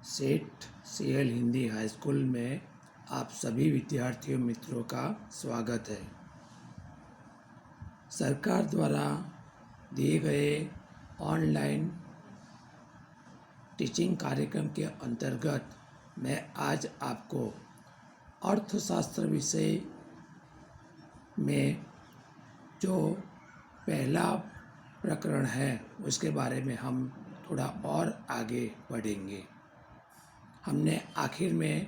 सेठ CL Hindi high school में आप सभी विद्यार्थियों मित्रों का स्वागत है। सरकार द्वारा दिए गए ऑनलाइन टीचिंग कार्यक्रम के अंतर्गत मैं आज आपको अर्थशास्त्र विषय में जो पहला प्रकरण है उसके बारे में हम थोड़ा और आगे बढ़ेंगे। हमने आखिर में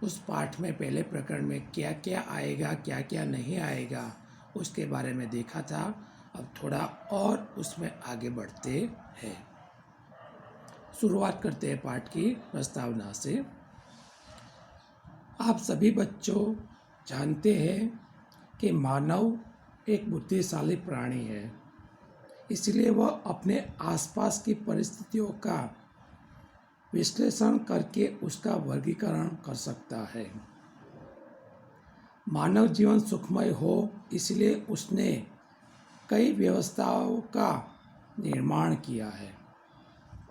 उस पाठ में पहले प्रकरण में क्या क्या आएगा क्या क्या नहीं आएगा उसके बारे में देखा था। अब थोड़ा और उसमें आगे बढ़ते हैं। शुरुआत करते हैं पाठ की प्रस्तावना से। आप सभी बच्चों जानते हैं कि मानव एक बुद्धिशाली प्राणी है, इसलिए वह अपने आसपास की परिस्थितियों का विश्लेषण करके उसका वर्गीकरण कर सकता है। मानव जीवन सुखमय हो इसलिए उसने कई व्यवस्थाओं का निर्माण किया है,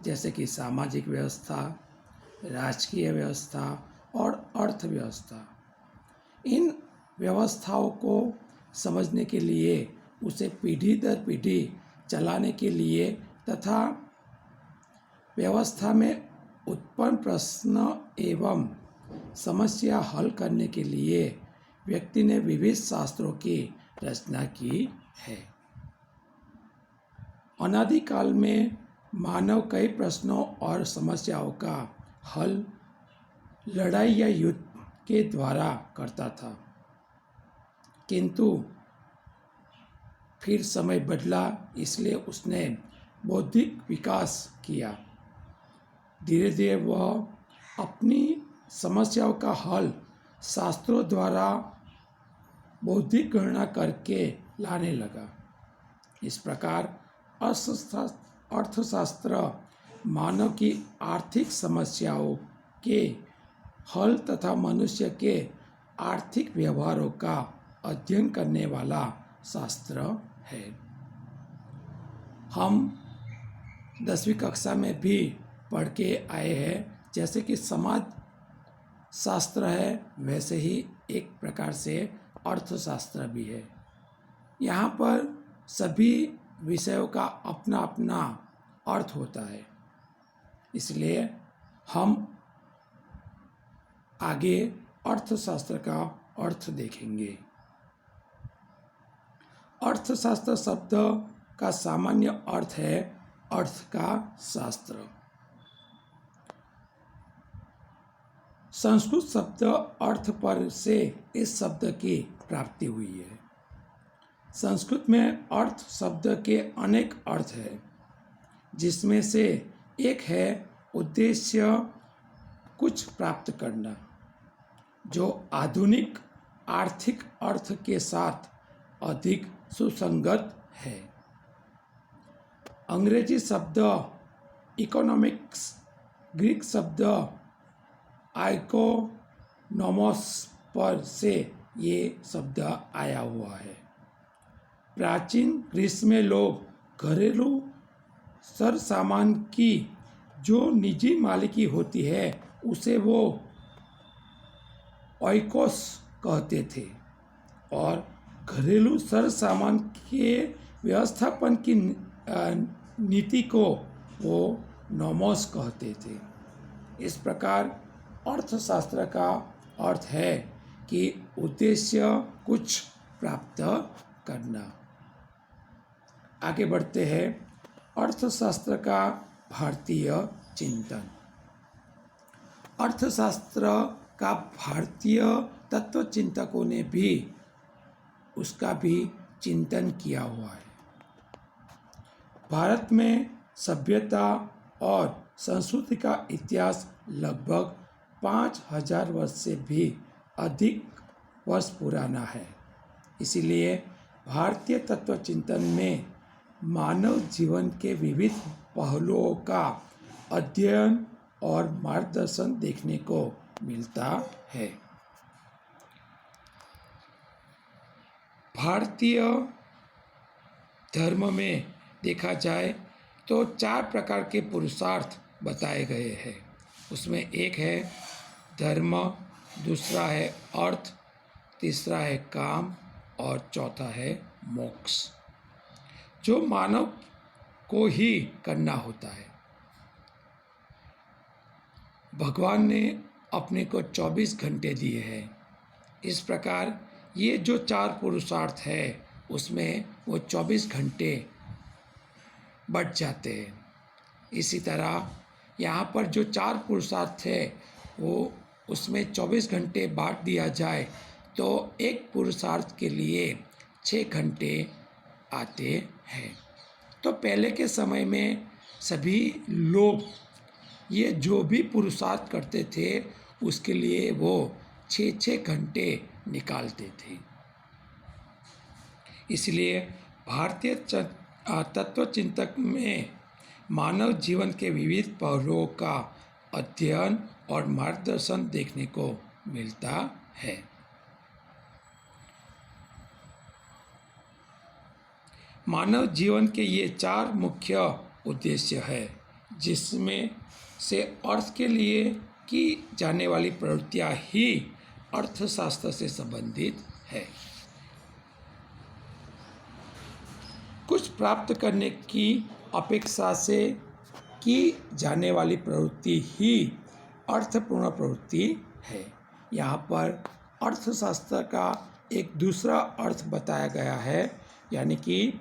जैसे कि सामाजिक व्यवस्था, राजकीय व्यवस्था और अर्थव्यवस्था। इन व्यवस्थाओं को समझने के लिए उसे पीढ़ी दर पीढ़ी चलाने के लिए तथा व्यवस्था में उत्पन्न प्रश्न एवं समस्या हल करने के लिए व्यक्ति ने विविध शास्त्रों की रचना की है। अनादिकाल में मानव कई प्रश्नों और समस्याओं का हल लड़ाई या युद्ध के द्वारा करता था, किंतु फिर समय बदला, इसलिए उसने बौद्धिक विकास किया। धीरे धीरे वह अपनी समस्याओं का हल शास्त्रों द्वारा बौद्धिक गणना करके लाने लगा। इस प्रकार अर्थशास्त्र मानव की आर्थिक समस्याओं के हल तथा मनुष्य के आर्थिक व्यवहारों का अध्ययन करने वाला शास्त्र है। हम 10वीं कक्षा में भी पढ़ के आए हैं, जैसे कि समाज शास्त्र है वैसे ही एक प्रकार से अर्थशास्त्र भी है। यहाँ पर सभी विषयों का अपना अपना अर्थ होता है, इसलिए हम आगे अर्थशास्त्र का अर्थ देखेंगे। अर्थशास्त्र शब्द का सामान्य अर्थ है अर्थ का शास्त्र। संस्कृत शब्द अर्थ पर से इस शब्द की प्राप्ति हुई है। संस्कृत में अर्थ शब्द के अनेक अर्थ है, जिसमें से एक है उद्देश्य, कुछ प्राप्त करना, जो आधुनिक आर्थिक अर्थ के साथ अधिक सुसंगत है। अंग्रेजी शब्द इकोनॉमिक्स ग्रीक शब्द इकोनोमोस पर से ये शब्द आया हुआ है। प्राचीन ग्रीस में लोग घरेलू सरसामान की जो निजी मालिकी होती है उसे वो ओइकोस कहते थे, और घरेलू सरसामान के व्यवस्थापन की नीति को वो नोमोस कहते थे। इस प्रकार अर्थशास्त्र का अर्थ है कि उद्देश्य, कुछ प्राप्त करना। आगे बढ़ते हैं। अर्थशास्त्र का भारतीय चिंतन। अर्थशास्त्र का भारतीय तत्व चिंतकों ने भी उसका भी चिंतन किया हुआ है। भारत में सभ्यता और संस्कृति का इतिहास लगभग 5000 वर्ष से भी अधिक वर्ष पुराना है। इसीलिए भारतीय तत्व चिंतन में मानव जीवन के विविध पहलुओं का अध्ययन और मार्गदर्शन देखने को मिलता है। भारतीय धर्म में देखा जाए तो 4 प्रकार के पुरुषार्थ बताए गए हैं। उसमें एक है धर्म, दूसरा है अर्थ, तीसरा है काम और चौथा है मोक्ष, जो मानव को ही करना होता है। भगवान ने अपने को 24 घंटे दिए हैं। इस प्रकार ये जो 4 पुरुषार्थ है उसमें वो 24 घंटे बच जाते हैं। इसी तरह यहाँ पर जो 4 पुरुषार्थ है वो उसमें 24 घंटे बांट दिया जाए तो एक पुरुषार्थ के लिए 6 घंटे आते हैं। तो पहले के समय में सभी लोग ये जो भी पुरुषार्थ करते थे उसके लिए वो 6-6 घंटे निकालते थे। इसलिए भारतीय तत्वचिंतक में मानव जीवन के विविध पहलुओं का अध्ययन और मार्गदर्शन देखने को मिलता है। मानव जीवन के ये 4 मुख्य उद्देश्य है, जिसमें से अर्थ के लिए की जाने वाली प्रवृत्तियाँ ही अर्थशास्त्र से संबंधित है। कुछ प्राप्त करने की अपेक्षा से की जाने वाली प्रवृत्ति ही अर्थपूर्ण प्रवृत्ति है। यहाँ पर अर्थशास्त्र का एक दूसरा अर्थ बताया गया है, यानी कि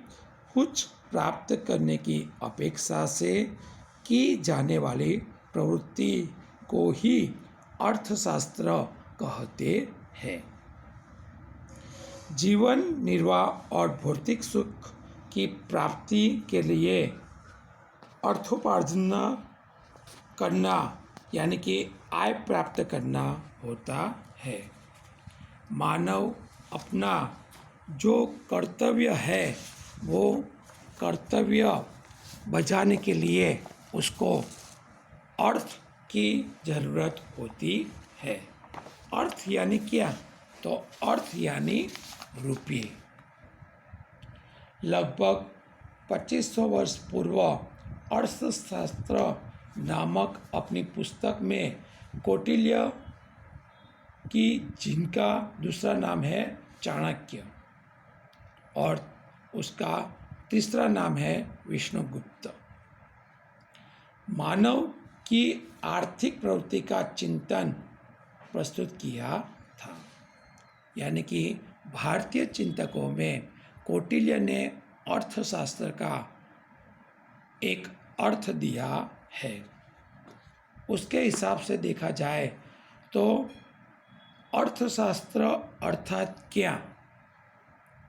कुछ प्राप्त करने की अपेक्षा से की जाने वाली प्रवृत्ति को ही अर्थशास्त्र कहते हैं। जीवन निर्वाह और भौतिक सुख की प्राप्ति के लिए अर्थोपार्जन करना यानी कि आय प्राप्त करना होता है। मानव अपना जो कर्तव्य है वो कर्तव्य बजाने के लिए उसको अर्थ की ज़रूरत होती है। अर्थ यानी क्या? तो अर्थ यानी रुपये। लगभग 2500 वर्ष पूर्व अर्थशास्त्र नामक अपनी पुस्तक में कौटिल्य की, जिनका दूसरा नाम है चाणक्य और उसका तीसरा नाम है विष्णुगुप्त, मानव की आर्थिक प्रवृत्ति का चिंतन प्रस्तुत किया था। यानी कि भारतीय चिंतकों में कौटिल्य ने अर्थशास्त्र का एक अर्थ दिया है। उसके हिसाब से देखा जाए तो अर्थशास्त्र अर्थात क्या?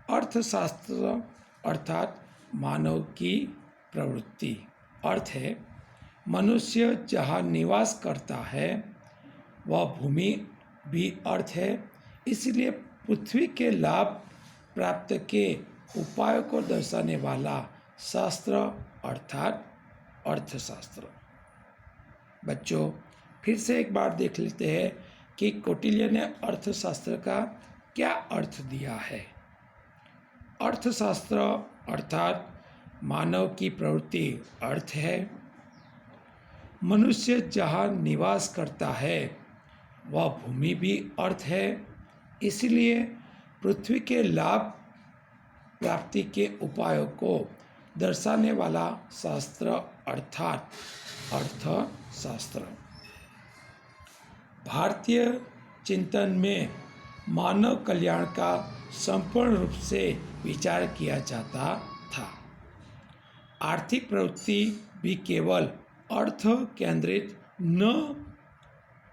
अर्थशास्त्र अर्थात मानव की प्रवृत्ति। अर्थ है मनुष्य जहाँ निवास करता है वह भूमि भी अर्थ है, इसलिए पृथ्वी के लाभ प्राप्त के उपायों को दर्शाने वाला शास्त्र अर्थात अर्थशास्त्र। बच्चों, फिर से एक बार देख लेते हैं कि कौटिल्य ने अर्थशास्त्र का क्या अर्थ दिया है। अर्थशास्त्र अर्थात मानव की प्रवृत्ति अर्थ है। मनुष्य जहाँ निवास करता है वह भूमि भी अर्थ है, इसलिए पृथ्वी के लाभ प्राप्ति के उपायों को दर्शाने वाला शास्त्र अर्थात अर्थशास्त्र। भारतीय चिंतन में मानव कल्याण का संपूर्ण रूप से विचार किया जाता था। आर्थिक प्रवृत्ति भी केवल अर्थ केंद्रित न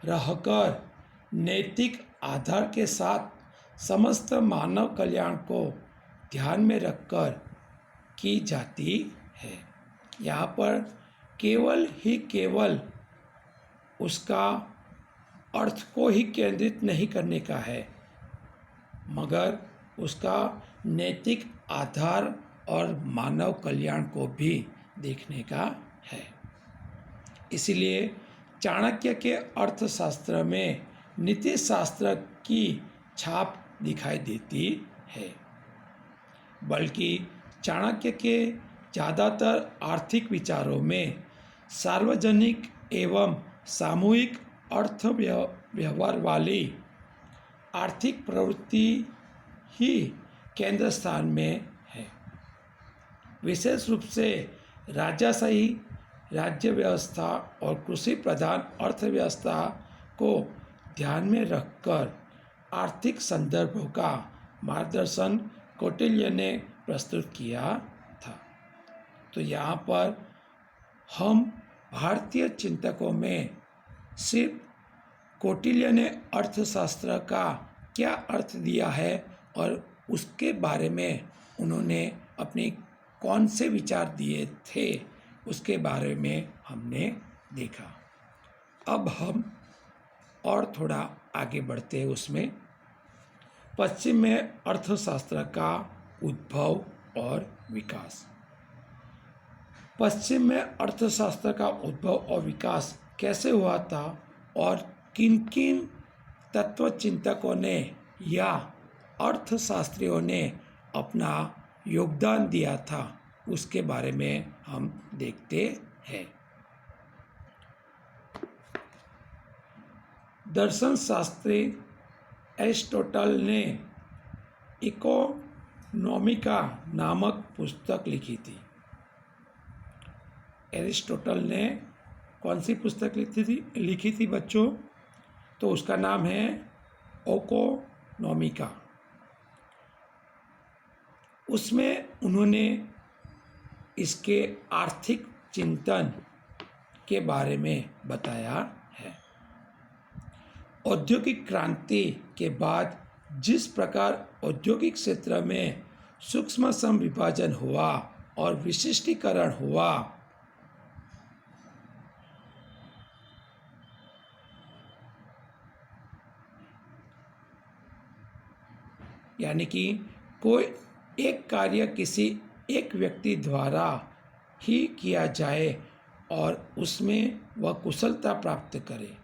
रहकर नैतिक आधार के साथ समस्त मानव कल्याण को ध्यान में रखकर की जाती है। यहाँ पर केवल उसका अर्थ को ही केंद्रित नहीं करने का है, मगर उसका नैतिक आधार और मानव कल्याण को भी देखने का है। इसलिए चाणक्य के अर्थशास्त्र में नीति शास्त्र की छाप दिखाई देती है, बल्कि चाणक्य के ज़्यादातर आर्थिक विचारों में सार्वजनिक एवं सामूहिक अर्थ व्यवहार वाली आर्थिक प्रवृत्ति ही केंद्र स्थान में है। विशेष रूप से राजाशाही राज्य व्यवस्था और कृषि प्रधान अर्थव्यवस्था को ध्यान में रखकर आर्थिक संदर्भों का मार्गदर्शन कौटिल्य ने प्रस्तुत किया था। तो यहाँ पर हम भारतीय चिंतकों में सिर्फ कौटिल्य ने अर्थशास्त्र का क्या अर्थ दिया है और उसके बारे में उन्होंने अपने कौन से विचार दिए थे, उसके बारे में हमने देखा। अब हम और थोड़ा आगे बढ़ते हैं। उसमें पश्चिम में अर्थशास्त्र का उद्भव और विकास। पश्चिम में अर्थशास्त्र का उद्भव और विकास कैसे हुआ था और किन किन तत्वचिंतकों ने या अर्थशास्त्रियों ने अपना योगदान दिया था, उसके बारे में हम देखते हैं। दर्शन शास्त्री एरिस्टोटल ने इकोनॉमिका नामक पुस्तक लिखी थी। एरिस्टोटल ने कौन सी पुस्तक लिखी थी बच्चों? तो उसका नाम है इकोनॉमिका। उसमें उन्होंने इसके आर्थिक चिंतन के बारे में बताया है। औद्योगिक क्रांति के बाद जिस प्रकार औद्योगिक क्षेत्र में सूक्ष्म सम विभाजन हुआ और विशिष्टीकरण हुआ, यानी कि कोई एक कार्य किसी एक व्यक्ति द्वारा ही किया जाए और उसमें वह कुशलता प्राप्त करे।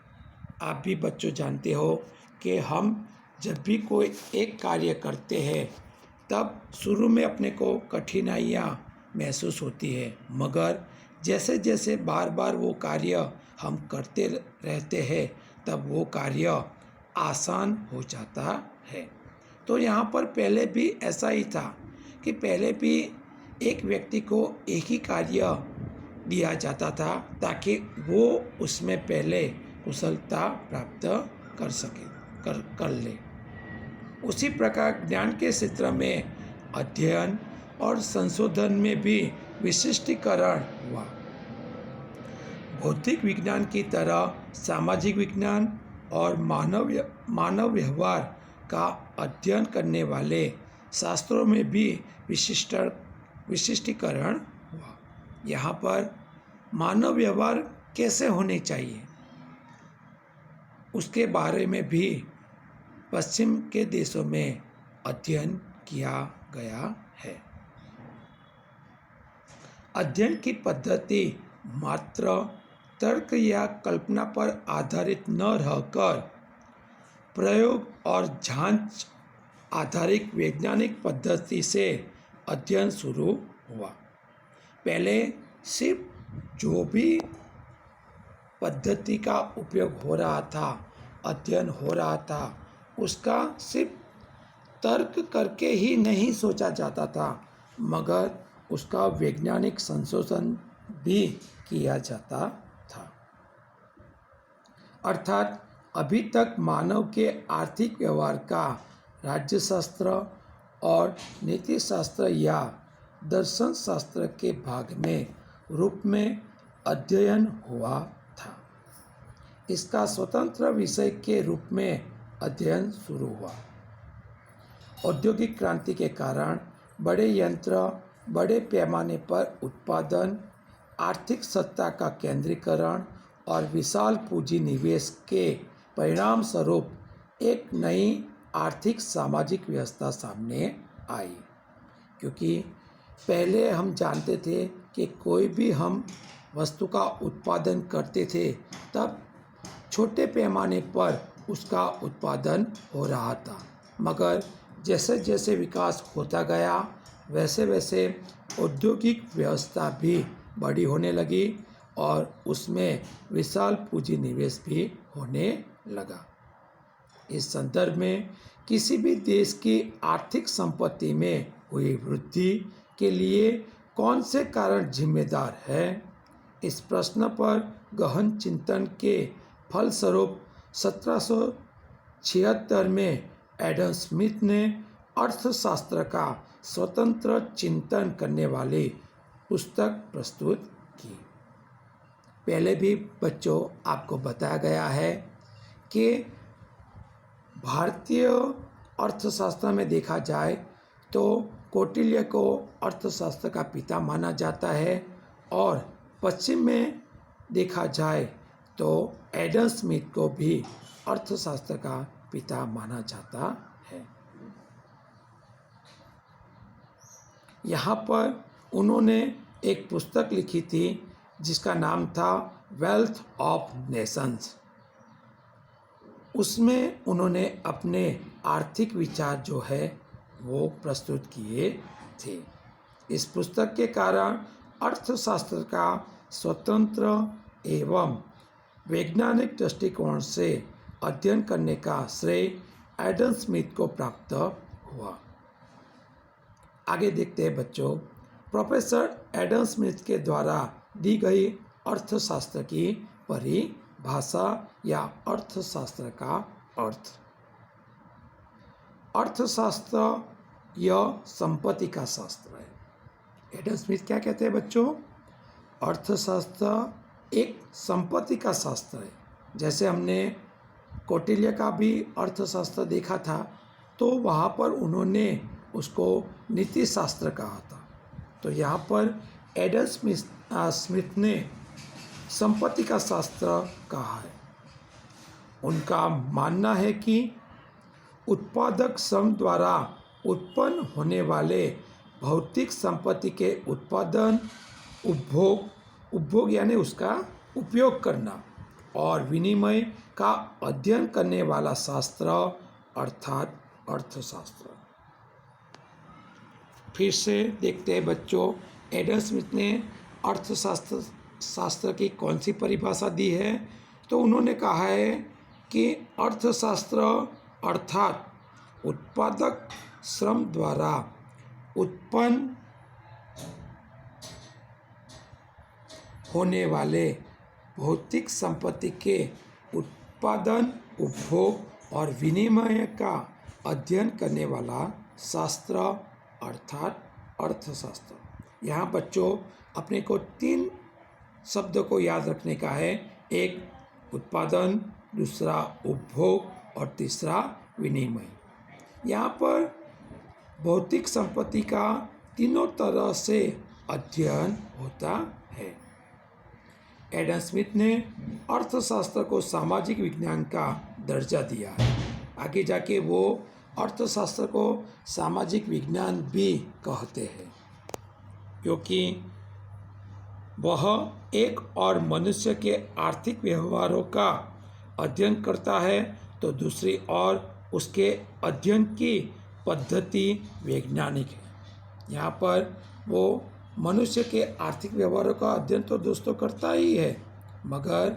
आप भी बच्चों जानते हो कि हम जब भी कोई एक कार्य करते हैं तब शुरू में अपने को कठिनाइयाँ महसूस होती है, मगर जैसे जैसे बार बार वो कार्य हम करते रहते हैं तब वो कार्य आसान हो जाता है। तो यहाँ पर पहले भी ऐसा ही था कि पहले भी एक व्यक्ति को एक ही कार्य दिया जाता था ताकि वो उसमें पहले कुशलता प्राप्त कर सके, कर ले। उसी प्रकार ज्ञान के क्षेत्र में अध्ययन और संशोधन में भी विशिष्टीकरण हुआ। भौतिक विज्ञान की तरह सामाजिक विज्ञान और मानव व्यवहार का अध्ययन करने वाले शास्त्रों में भी विशिष्टीकरण हुआ। यहाँ पर मानव व्यवहार कैसे होने चाहिए उसके बारे में भी पश्चिम के देशों में अध्ययन किया गया है। अध्ययन की पद्धति मात्र तर्क या कल्पना पर आधारित न रहकर प्रयोग और जांच आधारित वैज्ञानिक पद्धति से अध्ययन शुरू हुआ। पहले सिर्फ जो भी पद्धति का उपयोग हो रहा था, अध्ययन हो रहा था, उसका सिर्फ तर्क करके ही नहीं सोचा जाता था, मगर उसका वैज्ञानिक संशोधन भी किया जाता था। अर्थात अभी तक मानव के आर्थिक व्यवहार का राज्यशास्त्र और नीतिशास्त्र या दर्शन शास्त्र के भाग में रूप में अध्ययन हुआ था। इसका स्वतंत्र विषय के रूप में अध्ययन शुरू हुआ। औद्योगिक क्रांति के कारण बड़े यंत्र, बड़े पैमाने पर उत्पादन, आर्थिक सत्ता का केंद्रीकरण और विशाल पूंजी निवेश के परिणाम स्वरूप एक नई आर्थिक सामाजिक व्यवस्था सामने आई। क्योंकि पहले हम जानते थे कि कोई भी हम वस्तु का उत्पादन करते थे तब छोटे पैमाने पर उसका उत्पादन हो रहा था, मगर जैसे जैसे विकास होता गया वैसे वैसे औद्योगिक व्यवस्था भी बड़ी होने लगी और उसमें विशाल पूंजी निवेश भी होने लगा। इस संदर्भ में किसी भी देश की आर्थिक संपत्ति में हुई वृद्धि के लिए कौन से कारण जिम्मेदार हैं? इस प्रश्न पर गहन चिंतन के फलस्वरूप 1776 में एडम स्मिथ ने अर्थशास्त्र का स्वतंत्र चिंतन करने वाली पुस्तक प्रस्तुत की। पहले भी बच्चों आपको बताया गया है कि भारतीय अर्थशास्त्र में देखा जाए तो कौटिल्य को अर्थशास्त्र का पिता माना जाता है और पश्चिम में देखा जाए तो एडम स्मिथ को भी अर्थशास्त्र का पिता माना जाता है। यहाँ पर उन्होंने एक पुस्तक लिखी थी जिसका नाम था वेल्थ ऑफ नेशंस। उसमें उन्होंने अपने आर्थिक विचार जो है वो प्रस्तुत किए थे। इस पुस्तक के कारण अर्थशास्त्र का स्वतंत्र एवं वैज्ञानिक दृष्टिकोण से अध्ययन करने का श्रेय एडम स्मिथ को प्राप्त हुआ। आगे देखते हैं बच्चों, प्रोफेसर एडम स्मिथ के द्वारा दी गई अर्थशास्त्र की परिभाषा या अर्थशास्त्र का अर्थ। अर्थशास्त्र यह संपत्ति का शास्त्र है। एडम स्मिथ क्या कहते हैं बच्चों? अर्थशास्त्र एक संपत्ति का शास्त्र है। जैसे हमने कौटिल्य का भी अर्थशास्त्र देखा था तो वहाँ पर उन्होंने उसको नीति शास्त्र कहा था। तो यहाँ पर एडम स्मिथ ने संपत्ति का शास्त्र कहा है। उनका मानना है कि उत्पादक श्रम द्वारा उत्पन्न होने वाले भौतिक संपत्ति के उत्पादन, उपभोग यानी उसका उपयोग करना और विनिमय का अध्ययन करने वाला शास्त्र अर्थात अर्थशास्त्र। फिर से देखते हैं बच्चों, एडम स्मिथ ने अर्थशास्त्र की कौन सी परिभाषा दी है? तो उन्होंने कहा है कि अर्थशास्त्र अर्थात उत्पादक श्रम द्वारा उत्पन्न होने वाले भौतिक संपत्ति के उत्पादन, उपभोग और विनिमय का अध्ययन करने वाला शास्त्र अर्थात अर्थशास्त्र। यहाँ बच्चों अपने को 3 शब्दों को याद रखने का है। एक उत्पादन, दूसरा उपभोग और तीसरा विनिमय। यहाँ पर भौतिक संपत्ति का तीनों तरह से अध्ययन होता है। एडम स्मिथ ने अर्थशास्त्र को सामाजिक विज्ञान का दर्जा दिया है। आगे जाके वो अर्थशास्त्र को सामाजिक विज्ञान भी कहते हैं, क्योंकि वह एक और मनुष्य के आर्थिक व्यवहारों का अध्ययन करता है तो दूसरी ओर उसके अध्ययन की पद्धति वैज्ञानिक है। यहाँ पर वो मनुष्य के आर्थिक व्यवहारों का अध्ययन तो दोस्तों करता ही है, मगर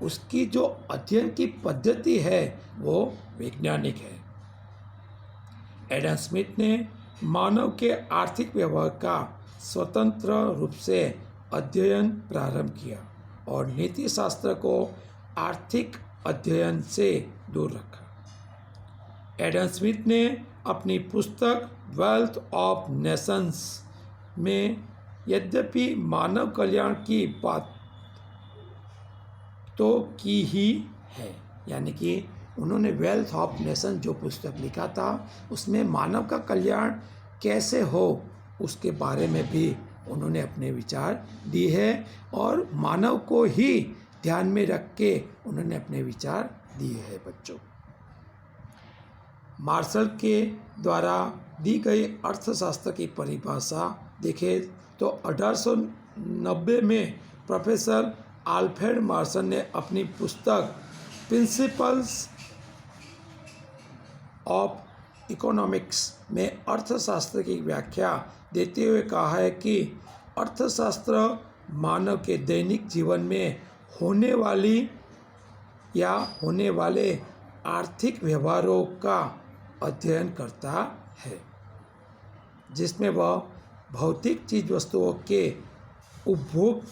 उसकी जो अध्ययन की पद्धति है वो वैज्ञानिक है। एडम स्मिथ ने मानव के आर्थिक व्यवहार का स्वतंत्र रूप से अध्ययन प्रारंभ किया और नीति शास्त्र को आर्थिक अध्ययन से दूर रखा। एडम स्मिथ ने अपनी पुस्तक वेल्थ ऑफ नेशंस में यद्यपि मानव कल्याण की बात तो की ही है, यानी कि उन्होंने वेल्थ ऑफ नेशन जो पुस्तक लिखा था उसमें मानव का कल्याण कैसे हो उसके बारे में भी उन्होंने अपने विचार दिए हैं और मानव को ही ध्यान में रख के उन्होंने अपने विचार दिए हैं बच्चों। मार्शल के द्वारा दी गई अर्थशास्त्र की परिभाषा देखें तो 1890 में प्रोफेसर आल्फ्रेड मार्शल ने अपनी पुस्तक प्रिंसिपल्स ऑफ इकोनॉमिक्स में अर्थशास्त्र की व्याख्या देते हुए कहा है कि अर्थशास्त्र मानव के दैनिक जीवन में होने वाली या होने वाले आर्थिक व्यवहारों का अध्ययन करता है, जिसमें वह भौतिक चीज वस्तुओं के उपभोग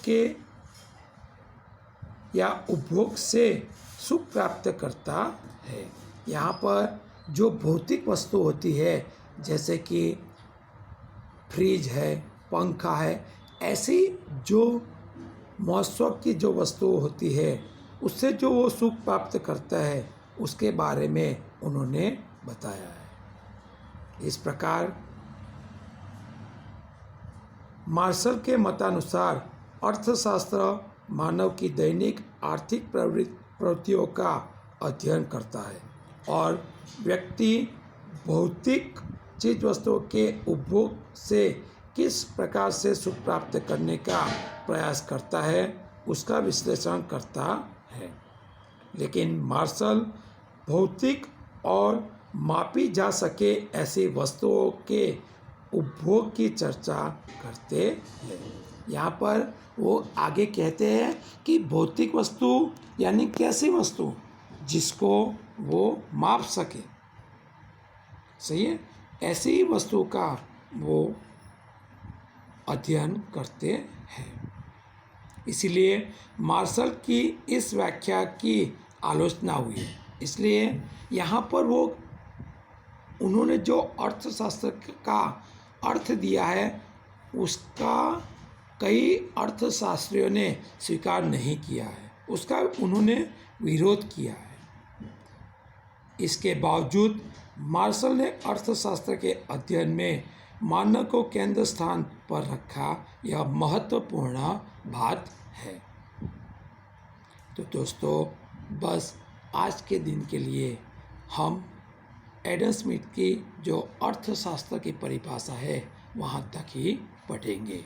से सुख प्राप्त करता है। यहाँ पर जो भौतिक वस्तु होती है, जैसे कि फ्रिज है, पंखा है, ऐसी जो महोत्सव की जो वस्तु होती है, उससे जो वो सुख प्राप्त करता है, उसके बारे में उन्होंने बताया है। इस प्रकार मार्शल के मतानुसार अर्थशास्त्र मानव की दैनिक आर्थिक प्रवृत्तियों का अध्ययन करता है और व्यक्ति भौतिक चीज वस्तुओं के उपभोग से किस प्रकार से सुख प्राप्त करने का प्रयास करता है, उसका विश्लेषण करता है। लेकिन मार्शल भौतिक और मापी जा सके ऐसी वस्तुओं के उपभोग की चर्चा करते हैं। यहाँ पर वो आगे कहते हैं कि भौतिक वस्तु यानी कैसी वस्तु जिसको वो माप सके, सही है, ऐसी वस्तु का वो अध्ययन करते हैं। इसलिए मार्शल की इस व्याख्या की आलोचना हुई। इसलिए यहाँ पर वो उन्होंने जो अर्थशास्त्र का अर्थ दिया है, उसका कई अर्थशास्त्रियों ने स्वीकार नहीं किया है, उसका उन्होंने विरोध किया है। इसके बावजूद मार्शल ने अर्थशास्त्र के अध्ययन में मानव को केंद्र स्थान पर रखा, यह महत्वपूर्ण बात है। तो दोस्तों, बस आज के दिन के लिए हम एडम स्मिथ की जो अर्थशास्त्र की परिभाषा है वहाँ तक ही पढ़ेंगे।